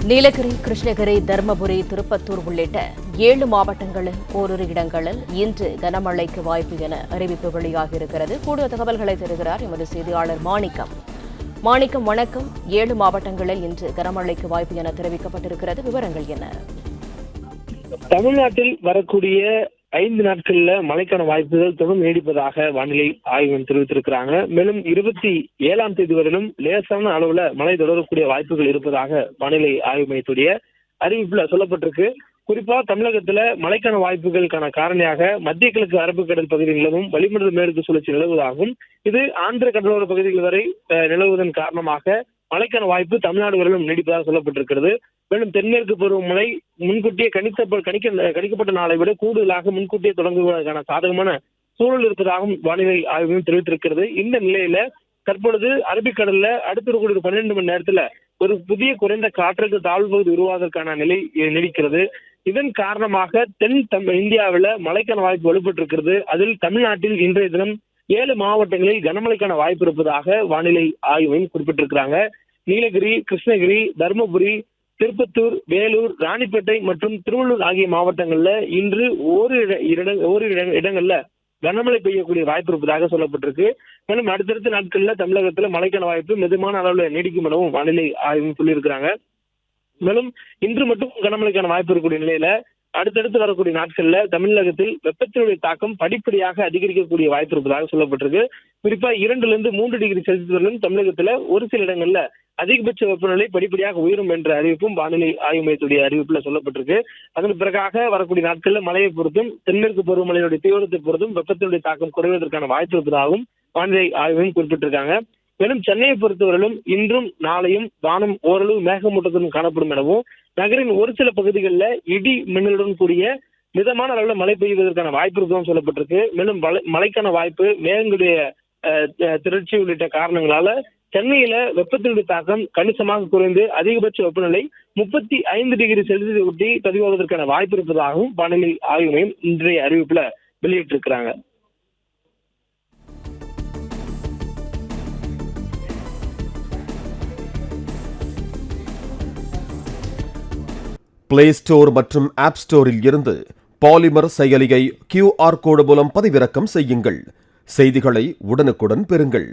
நீலகிரி, கிருஷ்ணகிரி, தருமபுரி, திருப்பத்தூர் உள்ளிட்ட 7 மாவட்டங்களில் ஓரிரு இடங்களில் இன்று கனமழைக்கு வாய்ப்பு என அறிவிப்பு வெளியாகியிருக்கிறது. கூடுதல் தகவல்களை தருகிறார் எமது செய்தியாளர் மாணிக்கம். வணக்கம். 7 மாவட்டங்களில் இன்று கனமழைக்கு வாய்ப்பு என தெரிவிக்கப்பட்டிருக்கிறது. விவரங்கள் என்ன? தமிழ்நாட்டில் வரக்கூடிய 5 நாட்கள்ல மழைக்கான வாய்ப்புகள் தொடர்ந்து நீடிப்பதாக வானிலை ஆய்வு மையம் தெரிவித்திருக்கிறாங்க. மேலும் 27ஆம் தேதி வரையிலும் லேசான அளவுல மழை தொடரக்கூடிய வாய்ப்புகள் இருப்பதாக வானிலை ஆய்வு மையத்துடைய அறிவிப்புல சொல்லப்பட்டிருக்கு. குறிப்பா தமிழகத்துல மழைக்கான வாய்ப்புகளுக்கான காரணியாக மத்திய கிழக்கு அரபிக்கடல் பகுதியில் நிலவும் வளிமண்டல மேற்கு சுழற்சி நிலவுவதாகவும், இது ஆந்திர கடலோர பகுதிகள் வரை நிலவுவதன் காரணமாக மழைக்கான வாய்ப்பு தமிழ்நாடு வரையிலும் நீடிப்பதாக சொல்லப்பட்டிருக்கிறது. மேலும் தென்மேற்கு பருவமழை முன்கூட்டியே கணிக்கப்பட்ட நாளை விட கூடுதலாக முன்கூட்டியே தொடங்குவதற்கான சாதகமான சூழல் இருப்பதாகவும் வானிலை ஆய்வு மையம் தெரிவித்திருக்கிறது. இந்த நிலையில தற்பொழுது அரபிக்கடல்ல அடுத்த ஒரு 12 மணி நேரத்துல ஒரு புதிய குறைந்த காற்றழுத்த தாழ்வு பகுதி உருவாவதற்கான நிலை நீடிக்கிறது. இதன் காரணமாக இந்தியாவில் மழைக்கான வாய்ப்பு வலுப்பட்டிருக்கிறது. அதில் தமிழ்நாட்டில் இன்றைய தினம் 7 மாவட்டங்களில் கனமழைக்கான வாய்ப்பு இருப்பதாக வானிலை ஆய்வு மையம் குறிப்பிட்டிருக்கிறாங்க. நீலகிரி, கிருஷ்ணகிரி, தருமபுரி, திருப்பத்தூர், வேலூர், ராணிப்பேட்டை மற்றும் திருவள்ளூர் ஆகிய மாவட்டங்கள்ல இன்று ஓரிரு இடங்கள்ல கனமழை பெய்யக்கூடிய வாய்ப்பு இருப்பதாக சொல்லப்பட்டிருக்கு. மேலும் அடுத்தடுத்த நாட்கள்ல தமிழகத்துல மழைக்கான வாய்ப்பு மிதமான அளவுல நீடிக்கும் எனவும் வானிலை ஆய்வு சொல்லியிருக்கிறாங்க. மேலும் இன்று மட்டும் கனமழைக்கான வாய்ப்பு இருக்கக்கூடிய நிலையில அடுத்தடுத்து வரக்கூடிய நாட்கள்ல தமிழகத்தில் வெப்பத்தினுடைய தாக்கம் படிப்படியாக அதிகரிக்கக்கூடிய வாய்ப்பு இருப்பதாக சொல்லப்பட்டிருக்கு. குறிப்பா 2-3 டிகிரி செல்சியஸ் வரையிலும் தமிழகத்துல ஒரு சில இடங்கள்ல அதிகபட்ச வெப்பநிலை படிப்படியாக உயரும் என்ற அறிவிப்பும் வானிலை ஆய்வு மையத்துடைய அறிவிப்புல சொல்லப்பட்டிருக்கு. அதன் பிறகாக வரக்கூடிய நாட்கள்ல மழையை பொறுத்தும் தென்மேற்கு பருவமழையினுடைய தீவிரத்தை பொறுத்தும் வெப்பத்தினுடைய தாக்கம் குறைவதற்கான வாய்ப்பு இருப்பதாகவும் வானிலை ஆய்வு மையம் குறிப்பிட்டிருக்காங்க. மேலும் சென்னையை பொறுத்தவரையிலும் இன்றும் நாளையும் வானம் ஓரளவு மேகமூட்டத்துடன் காணப்படும் எனவும், நகரின் ஒரு சில பகுதிகளில் இடி மின்னலுடன் கூடிய மிதமான அளவுல மழை பெய்வதற்கான வாய்ப்பு இருக்கவும் சொல்லப்பட்டிருக்கு. மேலும் மழைக்கான வாய்ப்பு மேகங்களுடைய திரட்சி உள்ளிட்ட காரணங்களால சென்னையில வெப்பத்தினுடைய தாக்கம் கணிசமாக குறைந்து அதிகபட்ச வெப்பநிலை 35 டிகிரி செல்சியஸ் ஒட்டி பதிவாவதற்கான வாய்ப்பு இருப்பதாகவும் வானிலை ஆய்வு மையம் இன்றைய அறிவிப்புல வெளியிட்டிருக்கிறாங்க. பிளே ஸ்டோர் மற்றும் ஆப் ஸ்டோரில் இருந்து பாலிமர் செயலியை QR கோடு மூலம் பதிவிறக்கம் செய்யுங்கள். செய்திகளை உடனுக்குடன் பெறுங்கள்.